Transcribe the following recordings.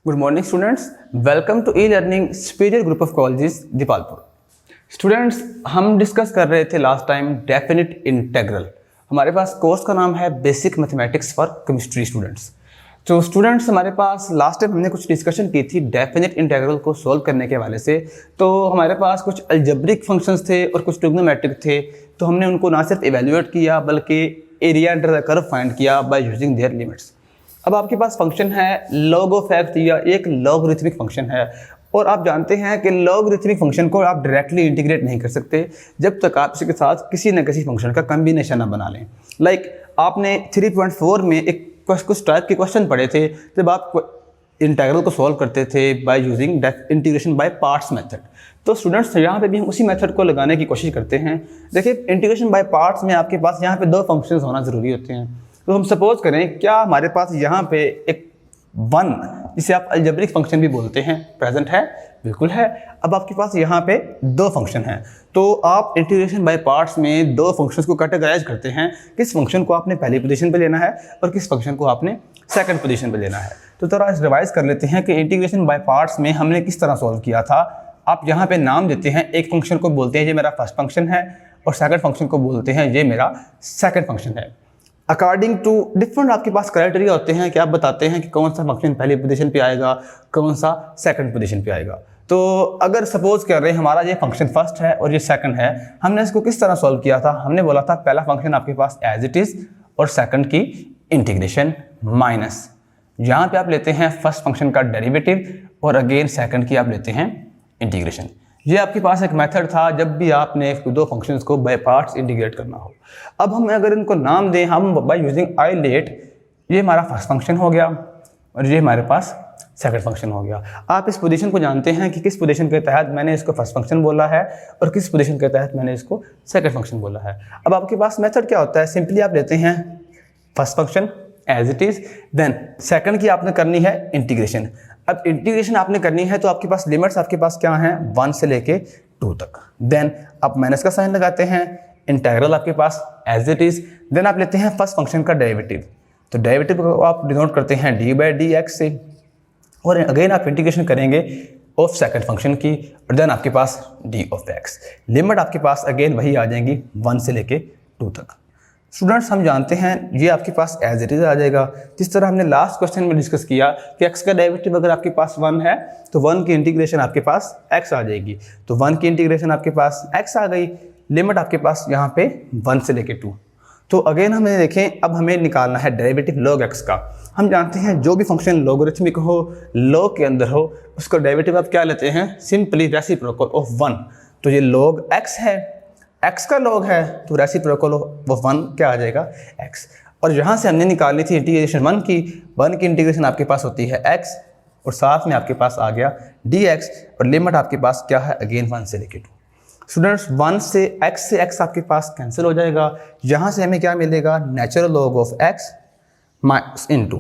Good morning students, welcome to e learning superior group of colleges Dipalpur. Students, हम discuss कर रहे थे last time definite integral. हमारे पास course का नाम है basic mathematics for chemistry students. तो स्टूडेंट्स, हमारे पास लास्ट टाइम हमने कुछ डिस्कशन की थी डेफिनिट इंटीग्रल को सॉल्व करने के हवाले से। तो हमारे पास कुछ अलजेब्रिक फंक्शंस थे और कुछ ट्रिग्नोमेट्रिक थे, तो हमने उनको ना सिर्फ इवेल्युएट किया बल्कि area under the curve find किया बाय यूजिंग देयर लिमिट्स। अब आपके पास फंक्शन है log ऑफ x या एक लॉगरिथमिक फंक्शन है, और आप जानते हैं कि लॉगरिथमिक फंक्शन को आप डायरेक्टली इंटीग्रेट नहीं कर सकते जब तक आप इसके साथ किसी न किसी फंक्शन का कम्बिनेशन ना बना लें। लाइक आपने 3.4 में एक कुछ टाइप के क्वेश्चन पढ़े थे जब आप इंटीग्रल को सॉल्व करते थे by using integration by parts method. तो स्टूडेंट्स, यहाँ पे भी हम उसी मेथड को लगाने की कोशिश करते हैं। देखिए, इंटीग्रेशन बाय पार्ट्स में आपके पास यहाँ पे दो फंक्शंस होना ज़रूरी होते हैं। तो हम सपोज करें, क्या हमारे पास यहाँ पे एक 1 जिसे आप अलजेब्रिक फंक्शन भी बोलते हैं प्रेजेंट है? बिल्कुल है। अब आपके पास यहाँ पे दो फंक्शन हैं, तो आप इंटीग्रेशन बाय पार्ट्स में दो फंक्शंस को कैटेगराइज करते हैं, किस फंक्शन को आपने पहली पोजीशन पे लेना है और किस फंक्शन को आपने सेकंड पोजीशन पे लेना है। तो थोड़ा रिवाइज कर लेते हैं कि इंटीग्रेशन बाय पार्ट्स में हमने किस तरह सॉल्व किया था। आप यहाँ पे नाम देते हैं, एक फंक्शन को बोलते हैं ये मेरा फर्स्ट फंक्शन है और सेकंड फंक्शन को बोलते हैं ये मेरा सेकंड फंक्शन है। अकॉर्डिंग टू डिफरेंट आपके पास क्राइटेरिया होते हैं कि आप बताते हैं कि कौन सा फंक्शन पहली पोजीशन पे आएगा, कौन सा सेकंड पोजीशन पे आएगा। तो अगर सपोज कर रहे हैं हमारा ये फंक्शन फर्स्ट है और ये सेकंड है, हमने इसको किस तरह सॉल्व किया था? हमने बोला था पहला फंक्शन आपके पास एज इट इज़ और सेकंड की इंटीग्रेशन माइनस, यहाँ पे आप लेते हैं फर्स्ट फंक्शन का डेरिवेटिव और अगेन सेकंड की आप लेते हैं इंटीग्रेशन। ये आपके पास एक मेथड था जब भी आपने दो फंक्शंस को बाय पार्ट्स इंटीग्रेट करना हो। अब हम अगर इनको नाम दें, हम बाय यूजिंग आई लेट, ये हमारा फर्स्ट फंक्शन हो गया और ये हमारे पास सेकंड फंक्शन हो गया। आप इस पोजीशन को जानते हैं कि किस पोजीशन के तहत मैंने इसको फर्स्ट फंक्शन बोला है और किस पोजीशन के तहत मैंने इसको सेकंड फंक्शन बोला है। अब आपके पास मेथड क्या होता है? सिंपली आप लेते हैं first function as it is, then second की आपने करनी है इंटीग्रेशन। अब इंटीग्रेशन आपने करनी है तो आपके पास लिमिट्स आपके पास क्या हैं? 1 से लेके 2 तक। देन आप माइनस का साइन लगाते हैं, इंटीग्रल आपके पास एज इट इज़, देन आप लेते हैं फर्स्ट फंक्शन का डेरिवेटिव। तो डेरिवेटिव को आप डिनोट करते हैं d/dx से, और अगेन आप इंटीग्रेशन करेंगे ऑफ सेकंड फंक्शन की, और देन आपके पास d ऑफ x। लिमिट आपके पास अगेन वही आ जाएंगी 1 से लेके 2 तक। स्टूडेंट्स, हम जानते हैं ये आपके पास एज इट इज़ आ जाएगा, जिस तरह हमने लास्ट क्वेश्चन में डिस्कस किया कि x का डेरिवेटिव अगर आपके पास 1 है तो 1 की इंटीग्रेशन आपके पास x आ जाएगी। तो 1 की इंटीग्रेशन आपके पास x आ गई, लिमिट आपके पास यहाँ पे 1 से लेके 2। तो अगेन हमें देखें, अब हमें निकालना है डेरिवेटिव log x का। हम जानते हैं जो भी फंक्शन लॉगरिथमिक हो, log के अंदर हो, उसका डेरिवेटिव आप क्या लेते हैं? Simply reciprocal of 1। तो ये log x है, x का log है, तो रेसिप्रोकल ऑफ 1 क्या आ जाएगा? x। और यहाँ से हमने निकालनी थी इंटीग्रेशन 1 की इंटीग्रेशन आपके पास होती है x, और साथ में आपके पास आ गया dx, और लिमिट आपके पास क्या है? अगेन 1 से लेके 2। स्टूडेंट्स, 1 से x आपके पास कैंसिल हो जाएगा। यहाँ से हमें क्या मिलेगा? Natural log of x into,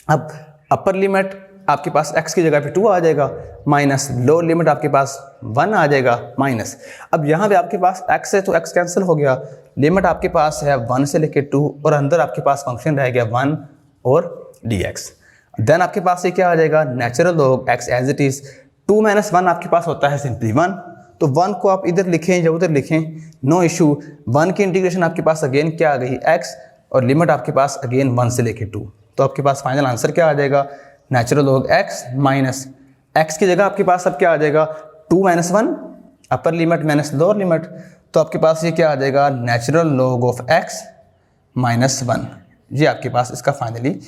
अब अपर लिमिट आपके पास x की जगह पे 2 आ जाएगा, माइनस लोअर लिमिट आपके पास 1 आ जाएगा माइनस। अब यहाँ पे आपके पास x है तो x कैंसिल हो गया, लिमिट आपके पास है 1 से लेके 2, और अंदर आपके पास फंक्शन रह गया 1 और dx। देन आपके पास ये क्या आ जाएगा? Natural log x as it is. 2 - 1 आपके पास होता है सिंपली 1, तो 1 को आप इधर लिखें या उधर लिखें, नो इशू। 1 की इंटीग्रेशन आपके पास अगेन क्या आ गई? x, और लिमिट आपके पास अगेन 1 से लेके 2। तो आपके पास फाइनल आंसर क्या आ जाएगा? Natural log x minus x की जगह आपके पास अब क्या आ जाएगा? 2 - 1 upper limit minus lower limit, तो आपके पास ये क्या आ जाएगा? Natural log of x minus 1। ये आपके पास इसका फाइनली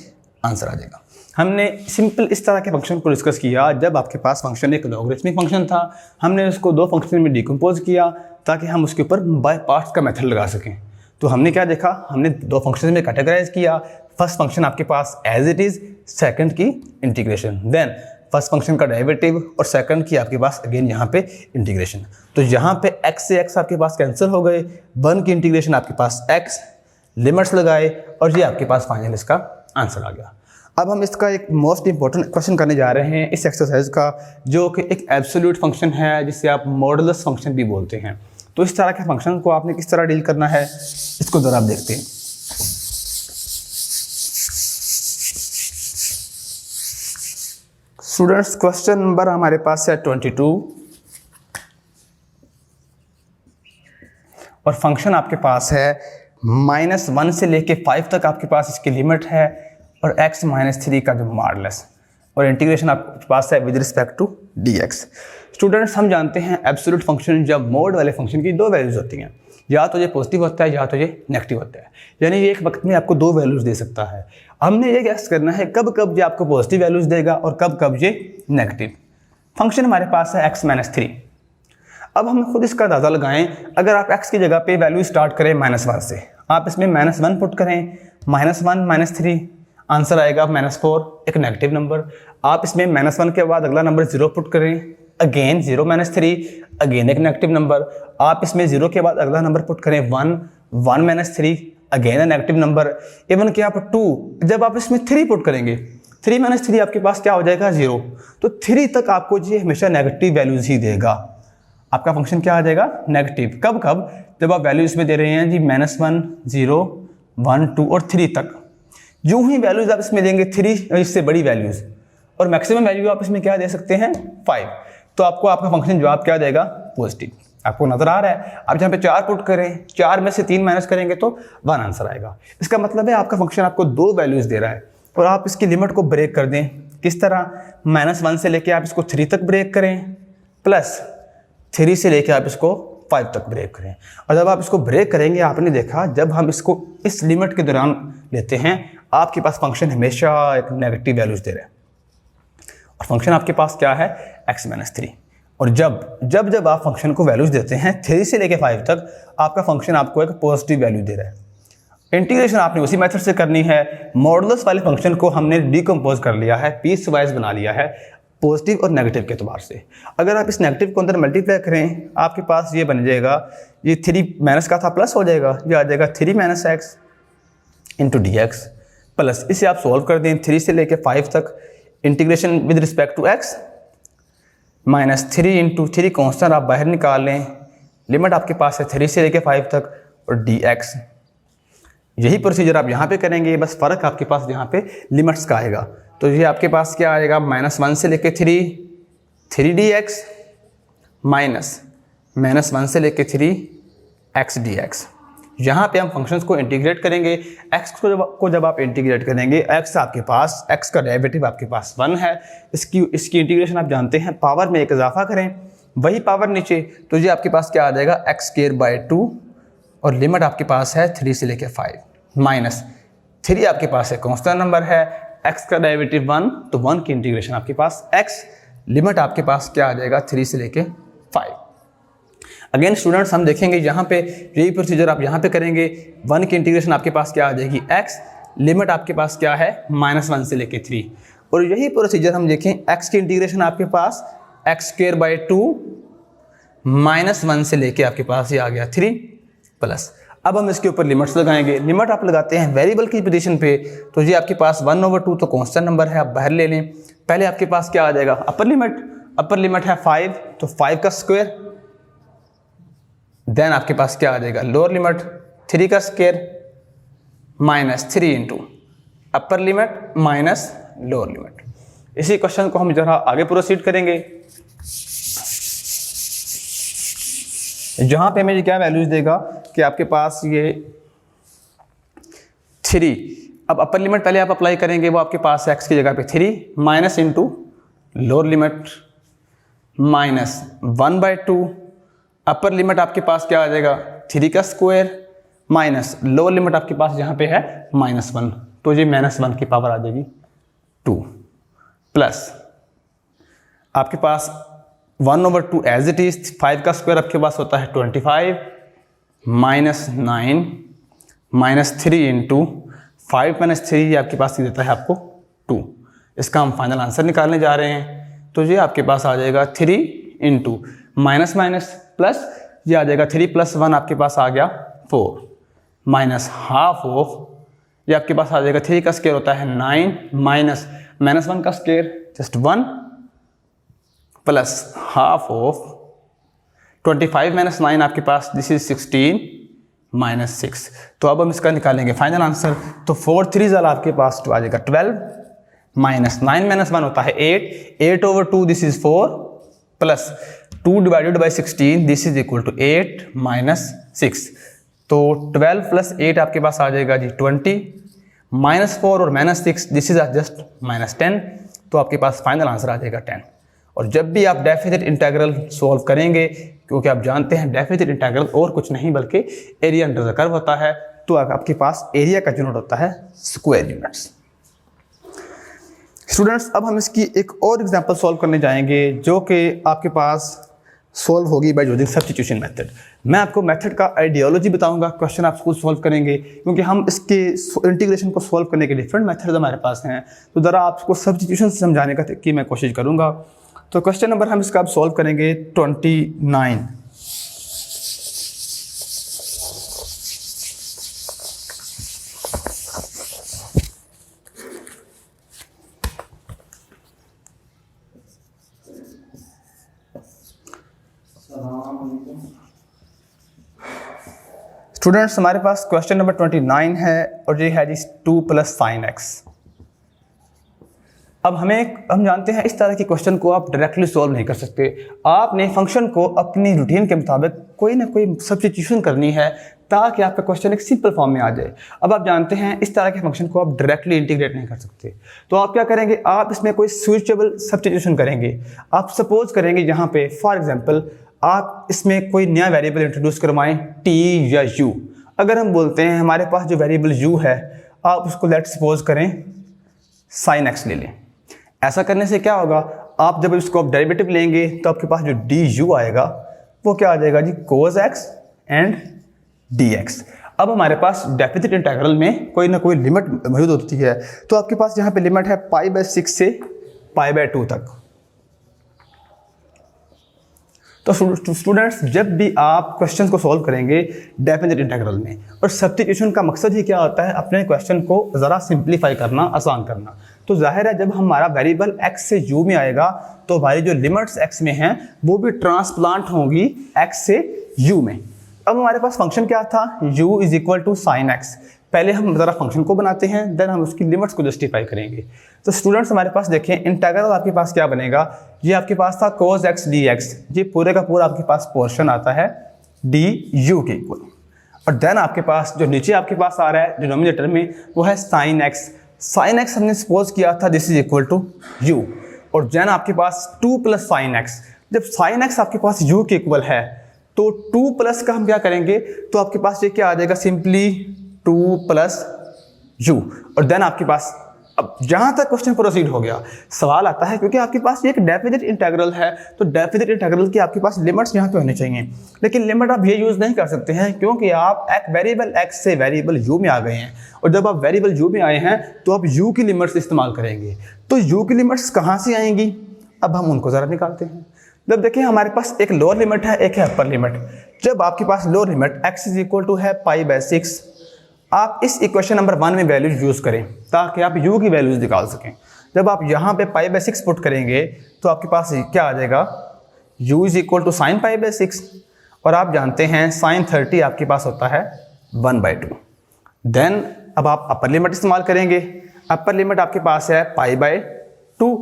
आंसर आ जाएगा। हमने सिंपल इस तरह के फंक्शन को डिस्कस किया जब आपके पास फंक्शन एक लॉगरिथमिक फंक्शन था। हमने उसको दो फंक्शन में डिकम्पोज किया ताकि हम उसके ऊपर बाय पार्ट्स का मेथड लगा सकें। तो हमने क्या देखा? हमने दो फंक्शन में कैटेगराइज किया। फर्स्ट फंक्शन आपके पास एज इट इज़, सेकंड की इंटीग्रेशन, देन फर्स्ट फंक्शन का डेरिवेटिव और सेकंड की आपके पास अगेन यहाँ पे इंटीग्रेशन। तो यहाँ पे x से x आपके पास कैंसिल हो गए, 1 की इंटीग्रेशन आपके पास x, लिमिट्स लगाए, और ये आपके पास फाइनल इसका आंसर आ गया। अब हम इसका एक मोस्ट इंपॉर्टेंट क्वेश्चन करने जा रहे हैं इस एक्सरसाइज का, जो कि एक एब्सोल्यूट फंक्शन है जिसे आप मॉडुलस फंक्शन भी बोलते हैं। तो इस तरह के फंक्शन को आपने किस तरह डील करना है, इसको ज़रा आप देखते हैं। स्टूडेंट्स क्वेश्चन नंबर हमारे पास है 22 और फंक्शन आपके पास है -1 से लेके 5 तक आपके पास इसकी लिमिट है और x -3 का जो मॉडुलस और इंटीग्रेशन आपके पास है with respect to dx। Students हम जानते हैं एब्सोल्यूट फंक्शन जब मोड वाले फंक्शन की दो वैल्यूज होती हैं, या तो ये पॉजिटिव होता है या तो ये नेगेटिव होता है, यानी ये एक वक्त में आपको दो वैल्यूज दे सकता है। हमने ये गैस करना है कब कब ये आपको पॉजिटिव वैल्यूज देगा और कब कब ये नेगेटिव। फंक्शन हमारे पास है x -3। अब हम खुद इसका अंदाज़ा लगाएं, अगर आप x की जगह पे वैल्यू स्टार्ट करें -1 से, आप इसमें -1 पुट करें, -1 -3 आंसर आएगा -4, एक नेगेटिव नंबर। आप इसमें -1 के बाद अगला नंबर 0 पुट करें, अगेन 0 -3, अगेन एक नेगेटिव नंबर। आप इसमें 0 के बाद अगला नंबर पुट करें 1 -3, again a negative number. Even कि आप 2, जब आप इसमें 3 पुट करेंगे, 3 -3 आपके पास क्या हो जाएगा 0। तो 3 तक आपको ये हमेशा नेगेटिव वैल्यूज ही देगा। आपका फंक्शन क्या आ जाएगा नेगेटिव। कब कब, जब आप वैल्यू इसमें दे रहे हैं जी -1, 0, 1, 2 और 3 तक। यूं ही वैल्यूज आप इसमें देंगे 3 इससे बड़ी वैल्यूज, और मैक्सिमम वैल्यू आप इसमें क्या दे सकते हैं 5। तो आपको आपका फंक्शन जवाब क्या देगा पॉजिटिव। आपको नजर आ रहा है, आप जहाँ पे 4 पुट करें, 4 में से 3 माइनस करेंगे तो 1 आंसर आएगा। इसका मतलब है आपका फंक्शन आपको 2 वैल्यूज दे रहा है और आप इसकी लिमिट को ब्रेक कर दें। किस तरह, -1 से लेके आप इसको 3 तक ब्रेक करें, प्लस 3 से लेके आप इसको 5 तक ब्रेक करें। और जब आप इसको ब्रेक करेंगे, आपने देखा जब हम इसको इस लिमिट के दौरान लेते हैं, आपके पास फंक्शन हमेशा एक नेगेटिव वैल्यूज दे रहा है और फंक्शन आपके पास क्या है x -3। और जब आप फंक्शन को वैल्यूज देते हैं 3 से लेके 5 तक, आपका फंक्शन आपको एक पॉजिटिव वैल्यू दे रहा है। इंटीग्रेशन आपने उसी मेथड से करनी है। मॉडुलस वाले फंक्शन को हमने डिकम्पोज कर लिया है, पीस वाइज बना लिया है, पॉजिटिव और नेगेटिव के अतबार से। अगर आप इस नेगेटिव को अंदर मल्टीप्लाई करें, आपके पास ये बन जाएगा, ये 3 माइनस का था प्लस हो जाएगा, ये आ जाएगा 3 - x इंटू dx प्लस। इसे आप सॉल्व कर दें 3 से लेके 5 तक, integration with respect to x -3 into 3 constant आप बाहर निकाल लें, लिमिट आपके पास है 3 से लेके 5 तक और dx। यही प्रोसीजर आप यहाँ पे करेंगे, बस फ़र्क आपके पास यहाँ पे लिमिट्स का आएगा। तो ये आपके पास क्या आएगा -1 से लेके 3 dx -1 से लेके 3 x dx। यहाँ पे हम फंक्शंस को इंटीग्रेट करेंगे। x को जब आप इंटीग्रेट करेंगे, x आपके पास, x का डेरिवेटिव आपके पास 1 है। इसकी इंटीग्रेशन आप जानते हैं, पावर में एक इजाफा करें, वही पावर नीचे, तो ये आपके पास क्या आ जाएगा x²/2 और लिमिट आपके पास है 3 से लेके 5 -3 आपके पास है कांस्टेंट नंबर है, x का डेरिवेटिव 1, तो 1 की इंटीग्रेशन आपके पास x, लिमिट आपके पास क्या आ जाएगा 3 से लेके 5। अगेन स्टूडेंट्स हम देखेंगे यहाँ पे यही प्रोसीजर आप यहाँ पे करेंगे। 1 की इंटीग्रेशन आपके पास क्या आ जाएगी x, लिमिट आपके पास क्या है -1 से लेके 3, और यही प्रोसीजर हम देखें x की इंटीग्रेशन आपके पास x²/2 -1 से लेके आपके पास ये आ गया 3 प्लस। अब हम इसके ऊपर लिमिट्स लगाएंगे। लिमिट आप लगाते हैं वेरिएबल की पोजीशन पे, तो ये आपके पास 1/2 तो कांस्टेंट नंबर है, आप बाहर ले लें। पहले आपके पास क्या आ जाएगा अपर लिमिट है 5, तो 5 का स्क्वायर, देन आपके पास क्या आ जाएगा लोअर लिमिट 3 का square -3 into upper limit minus lower limit. इसी क्वेश्चन को हम जरा आगे प्रोसीड करेंगे, जहां पे हमें क्या वैल्यूज देगा कि आपके पास ये 3, अब अपर लिमिट पहले आप अप्लाई करेंगे, वो आपके पास x की जगह पे 3 minus into lower limit -1/2, upper limit आपके पास क्या आ जाएगा 3 का स्क्वायर माइनस लोअर लिमिट आपके पास यहाँ पे है -1, तो ये -1 की पावर आ जाएगी 2 प्लस आपके पास 1/2 एज इट इज, 5 का स्क्वायर आपके पास होता है 25 -9 -3 इंटू 5 - 3 ये आपके पास देता है आपको 2। इसका हम फाइनल आंसर निकालने जा रहे हैं, तो ये आपके पास आ जाएगा 3 इंटू माइनस प्लस, ये आ जाएगा 3 + 1 आपके पास आ गया 4 माइनस हाफ ऑफ, ये आपके पास आ जाएगा 3 का स्क्वायर होता है 9 माइनस -1 का square just 1 plus half of 25 - 9 आपके पास दिस इज 16 -6। तो अब हम इसका निकालेंगे फाइनल आंसर, तो 4 3 आपके पास आ जाएगा 12, माइनस 9 माइनस 1 होता है 8, 8 over 2 this is 4 plus 2 divided by 16 this is equal to 8 minus 6। तो 12 प्लस 8 आपके पास आ जाएगा जी 20, माइनस 4 और minus 6 this is just minus 10। तो आपके पास फाइनल आंसर आ जाएगा 10। और जब भी आप डेफिनेट इंटीग्रल सॉल्व करेंगे, क्योंकि आप जानते हैं डेफिनेट इंटीग्रल और कुछ नहीं बल्कि एरिया अंडर द कर्व होता है, तो आपके पास एरिया का यूनिट होता है स्क्वायर यूनिट्स। स्टूडेंट्स, अब हम इसकी एक और एग्जांपल सॉल्व करने जाएंगे जो कि आपके पास सॉल्व होगी बाय यूजिंग सब्स्टिट्यूशन मेथड। मैं आपको मेथड का आइडियोलॉजी बताऊंगा, क्वेश्चन आप खुद सॉल्व करेंगे, क्योंकि हम इसके इंटीग्रेशन को सॉल्व करने के डिफरेंट मेथड्स हमारे पास हैं। तो ज़रा आपको सब्स्टिट्यूशन से समझाने की मैं कोशिश करूँगा। तो क्वेश्चन नंबर हम इसका अब सॉल्व करेंगे 29। स्टूडेंट्स, हमारे पास क्वेश्चन नंबर 29 है और ये है जी 2 प्लस साइन एक्स। अब हम जानते हैं इस तरह के क्वेश्चन को आप डायरेक्टली सॉल्व नहीं कर सकते। आपने फंक्शन को अपनी रूटीन के मुताबिक कोई ना कोई सब्स्टिट्यूशन करनी है ताकि आपका क्वेश्चन एक सिंपल फॉर्म में आ जाए। अब आप जानते हैं इस तरह के फंक्शन को आप डायरेक्टली इंटीग्रेट नहीं कर सकते, तो आप क्या करेंगे, आप इसमें कोई स्विचेबल सब्स्टिट्यूशन करेंगे। आप सपोज करेंगे यहाँ पे फॉर एग्जांपल आप इसमें कोई नया वेरिएबल इंट्रोड्यूस करवाएं t या u। अगर हम बोलते हैं हमारे पास जो वेरिएबल u है, आप उसको लेट सपोज करें sin x ले लें। ऐसा करने से क्या होगा, आप जब इसको आप डेरिवेटिव लेंगे तो आपके पास जो du आएगा वो क्या आ जाएगा जी cos x एंड dx। अब हमारे पास डेफिनेट इंटीग्रल में कोई ना कोई लिमिट मौजूद होती है, तो आपके पास यहाँ पे लिमिट है π/6 से π/2 तक। तो स्टूडेंट्स, जब भी आप क्वेश्चन को सॉल्व करेंगे डेफिनेट इंटीग्रल में, और सब्स्टिट्यूशन का मकसद ही क्या होता है, अपने क्वेश्चन को ज़रा सिंप्लीफाई करना, आसान करना। तो जाहिर है जब हमारा वेरिएबल x से u में आएगा तो हमारी जो लिमिट्स x में हैं वो भी ट्रांसप्लांट होंगी x से u में। अब हमारे पास फंक्शन क्या था, u is equal to sine x. पहले हम ज़रा फंक्शन को बनाते हैं, देन हम उसकी लिमिट्स को जस्टिफाई करेंगे। तो स्टूडेंट्स, हमारे पास देखें इंटीग्रल आपके पास क्या बनेगा, ये आपके पास था cos x dx, ये पूरे का पूरा आपके पास पोर्शन आता है du के इक्वल। और देन आपके पास जो नीचे आपके पास आ रहा है डिनोमिनेटर में वो है साइन x। साइन x हमने सपोज किया था this is equal to u, और देन आपके पास 2 प्लस साइन x। जब साइन x आपके पास u के इक्वल है तो 2 प्लस का हम क्या करेंगे, तो आपके पास ये क्या आ जाएगा, सिंपली 2 प्लस u। और देन आपके पास अब जहाँ तक क्वेश्चन प्रोसीड हो गया, सवाल आता है क्योंकि आपके पास ये एक डेफिनेट इंटीग्रल है, तो डेफिनेट इंटीग्रल की आपके पास लिमिट्स यहाँ पे होनी चाहिए। लेकिन लिमिट आप ये यूज़ नहीं कर सकते हैं क्योंकि आप एक वेरिएबल x से वेरिएबल u में आ गए हैं, और जब आप वेरिएबल u में आए हैं तो आप u की लिमिट्स इस्तेमाल करेंगे। तो u की लिमिट्स कहाँ से आएंगी, अब हम उनको ज़रा निकालते हैं। जब देखें हमारे पास एक लोअर लिमिट है, एक है अपर लिमिट। जब आपके पास lower limit x is equal to है π/6, आप इस इक्वेशन नंबर 1 में वैल्यूज यूज़ करें ताकि आप u की वैल्यूज निकाल सकें। जब आप यहाँ पे π/6 पुट करेंगे तो आपके पास क्या आ जाएगा, u is equal to sine π/6, और आप जानते हैं साइन 30 आपके पास होता है 1/2। देन अब आप अपर लिमिट इस्तेमाल करेंगे, अपर लिमिट आपके पास है π/2,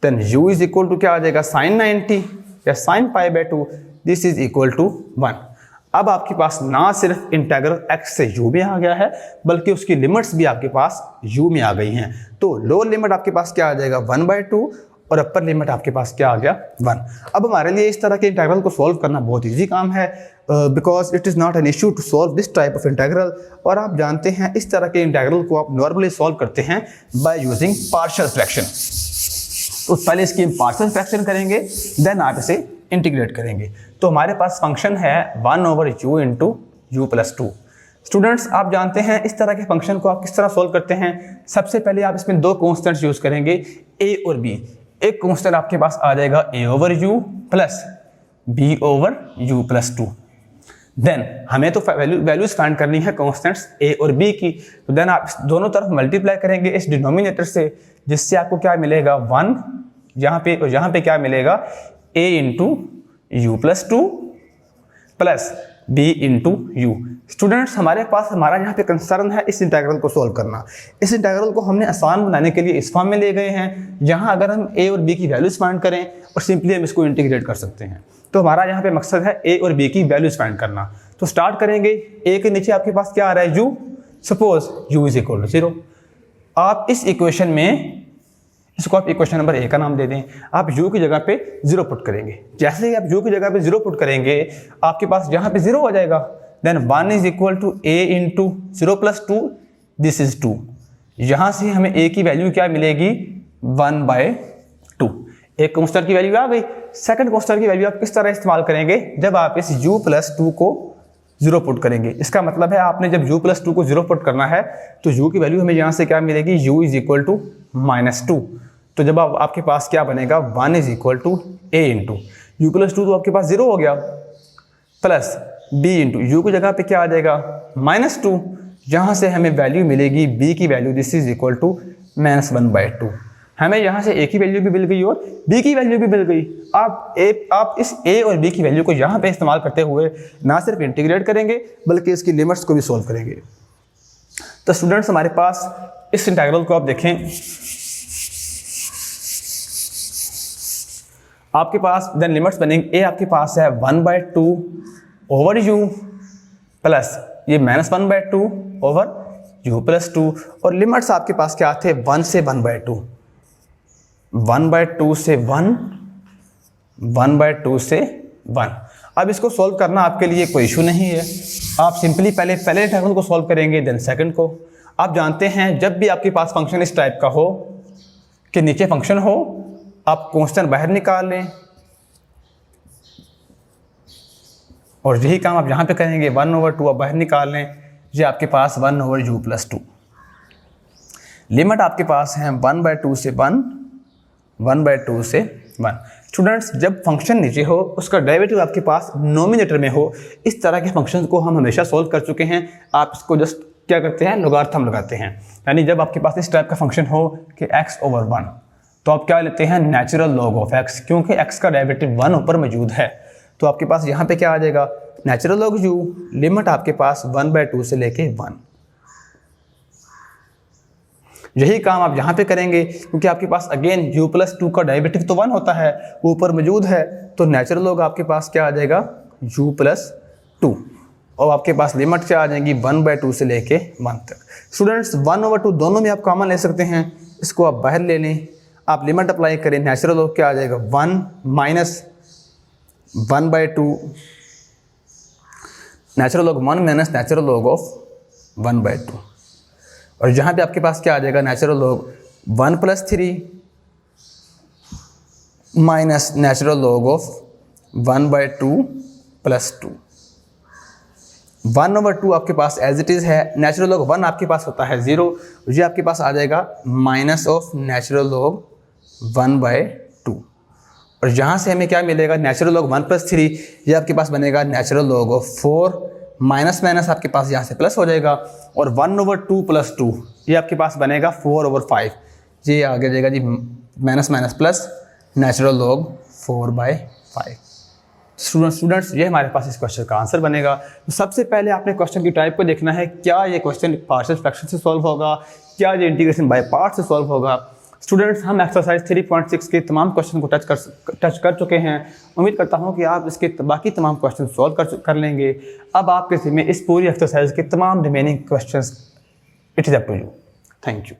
then u is equal to क्या आ जाएगा, साइन 90 या sine π/2, this is equal to 1। अब आपके पास ना सिर्फ इंटीग्रल x से u में आ गया है बल्कि उसकी लिमिट्स भी आपके पास u में आ गई हैं। तो लोअर लिमिट आपके पास क्या आ जाएगा, 1/2, और अपर लिमिट आपके पास क्या आ गया, 1। अब हमारे लिए इस तरह के इंटीग्रल को सॉल्व करना बहुत ईजी काम है, because it is not an issue to solve this type of integral. और आप जानते हैं इस तरह के इंटीग्रल को आप नॉर्मली सॉल्व करते हैं बाय यूजिंग पार्शियल फ्रैक्शन। तो पहले इसकी हम पार्शियल फ्रैक्शन करेंगे, देन आप इसे इंटीग्रेट करेंगे। तो हमारे पास फंक्शन है 1/u इंटू u+2। स्टूडेंट्स, आप जानते हैं इस तरह के फंक्शन को आप किस तरह सॉल्व करते हैं। सबसे पहले आप इसमें दो कॉन्स्टेंट्स यूज़ करेंगे, a और b। एक कॉन्स्टेंट आपके पास आ जाएगा a/u प्लस b/u+2। देन हमें तो वैल्यूज फाइंड करनी है कॉन्स्टेंट्स a और b की, तो देन आप दोनों तरफ मल्टीप्लाई करेंगे इस डिनोमिनेटर से, जिससे आपको क्या मिलेगा, 1 यहाँ पे, और यहाँ पे क्या मिलेगा, a into u+2 plus b into u। Students हमारे पास हमारा यहाँ पे कंसर्न है इस इंटीग्रल को सॉल्व करना। इस इंटीग्रल को हमने आसान बनाने के लिए इस फॉर्म में ले गए हैं, जहाँ अगर हम a और b की वैल्यूज फाइंड करें और सिंपली हम इसको इंटीग्रेट कर सकते हैं। तो हमारा यहाँ पे मकसद है a और b की वैल्यूज फाइंड करना। तो स्टार्ट करेंगे, a के नीचे आपके पास क्या आ रहा है, u। Suppose u is equal to 0। आप इस इक्वेशन में, इसको आप इक्वेशन नंबर ए का नाम दे दें, आप u की जगह पे 0 पुट करेंगे। जैसे ही आप u की जगह पे 0 पुट करेंगे, आपके पास यहाँ पे 0 हो जाएगा। Then 1 is equal to a into 0 plus 2, this is 2। यहाँ से हमें a की वैल्यू क्या मिलेगी, 1/2। एक कांस्टेंट की वैल्यू आ गई। सेकंड कांस्टेंट की वैल्यू आप किस तरह इस्तेमाल करेंगे, जब आप इस u प्लस 2 को 0 पुट करेंगे। इसका मतलब है आपने जब u प्लस 2 को 0 पुट करना है तो u की वैल्यू हमें यहाँ से क्या मिलेगी, u इज इक्वल टू -2। तो जब आपके पास क्या बनेगा, 1 is equal to a into u plus 2 तो आपके पास 0 हो गया, प्लस b इंटू यू की जगह पे क्या आ जाएगा, -2। यहाँ से हमें वैल्यू मिलेगी b की value, this is equal to -1/2। हमें यहाँ से a की वैल्यू भी मिल गई और b की वैल्यू भी मिल गई। आप इस a और b की वैल्यू को यहाँ पे इस्तेमाल करते हुए ना सिर्फ इंटीग्रेट करेंगे बल्कि इसकी लिमिट्स को भी सॉल्व करेंगे। तो स्टूडेंट्स हमारे पास इस इंटीग्रल को आप देखें, आपके पास देन लिमिट्स बनेंगे, a आपके पास है 1/2 ओवर u प्लस ये -1/2 ओवर u प्लस 2, और लिमिट्स आपके पास क्या थे, 1 से 1/2, 1/2 से 1, 1/2 से 1। अब इसको सॉल्व करना आपके लिए कोई इशू नहीं है। आप सिंपली पहले इंटीग्रल को सॉल्व करेंगे, देन सेकंड को। आप जानते हैं जब भी आपके पास फंक्शन इस टाइप का हो कि नीचे फंक्शन हो, आप कांस्टेंट बाहर निकाल लें, और यही काम आप यहाँ पे करेंगे, 1/2 आप बाहर निकाल लें, ये आपके पास 1/u प्लस 2। लिमिट आपके पास है 1/2 से 1, 1/2 से 1। स्टूडेंट्स जब फंक्शन नीचे हो, उसका डेरिवेटिव आपके पास नोमिनेटर में हो, इस तरह के फंक्शन को हम हमेशा सॉल्व कर चुके हैं। आप इसको जस्ट क्या करते हैं, लोगारिथम लगाते हैं। यानी जब आपके पास इस टाइप का फंक्शन हो कि x/1, तो आप क्या लेते हैं, नेचुरल लॉग ऑफ x, क्योंकि x का डेरिवेटिव 1 ऊपर मौजूद है। तो आपके पास यहाँ पे क्या आ जाएगा, नेचुरल लॉग u, लिमिट आपके पास 1/2 से लेके 1। यही काम आप यहाँ पे करेंगे, क्योंकि आपके पास अगेन u प्लस 2 का डेरिवेटिव तो 1 होता है, वो ऊपर मौजूद है। तो नेचुरल लॉग आपके पास क्या आ जाएगा, u प्लस 2, और आपके पास लिमिट क्या आ जाएगी, 1/2 से लेके 1 तक। स्टूडेंट्स 1/2 दोनों में आप कॉमन ले सकते हैं, इसको आप बाहर ले लें, आप लिमिट अप्लाई करें, नेचुरल लॉग क्या आ जाएगा, 1 minus 1/2, natural log 1 minus natural log of 1/2, और यहाँ पे आपके पास क्या आ जाएगा, natural log 1 plus 3 minus natural log of 1/2 plus 2। 1/2 आपके पास एज इट इज़ है, नेचुरल लॉग 1 आपके पास होता है 0, ये आपके पास आ जाएगा माइनस ऑफ नेचुरल लॉग 1/2, और यहाँ से हमें क्या मिलेगा, नेचुरल लॉग 1 प्लस 3, ये आपके पास बनेगा natural log of 4, minus minus आपके पास यहाँ से प्लस हो जाएगा, और 1/2 प्लस 2 ये आपके पास बनेगा 4/5, ये आगे जाएगा जी minus minus plus natural log 4/5। Students ये हमारे पास इस क्वेश्चन का आंसर बनेगा। तो सबसे पहले आपने क्वेश्चन की टाइप को देखना है, क्या ये क्वेश्चन पार्शियल फ्रैक्शन से सॉल्व होगा, क्या ये इंटीग्रेशन बाय पार्ट से सॉल्व होगा। स्टूडेंट्स हम एक्सरसाइज 3.6 के तमाम क्वेश्चन को टच कर चुके हैं। उम्मीद करता हूं कि आप इसके बाकी तमाम क्वेश्चन सॉल्व कर लेंगे। अब आपके ज़िम्मे इस पूरी एक्सरसाइज के तमाम remaining questions, it is up to you. Thank you.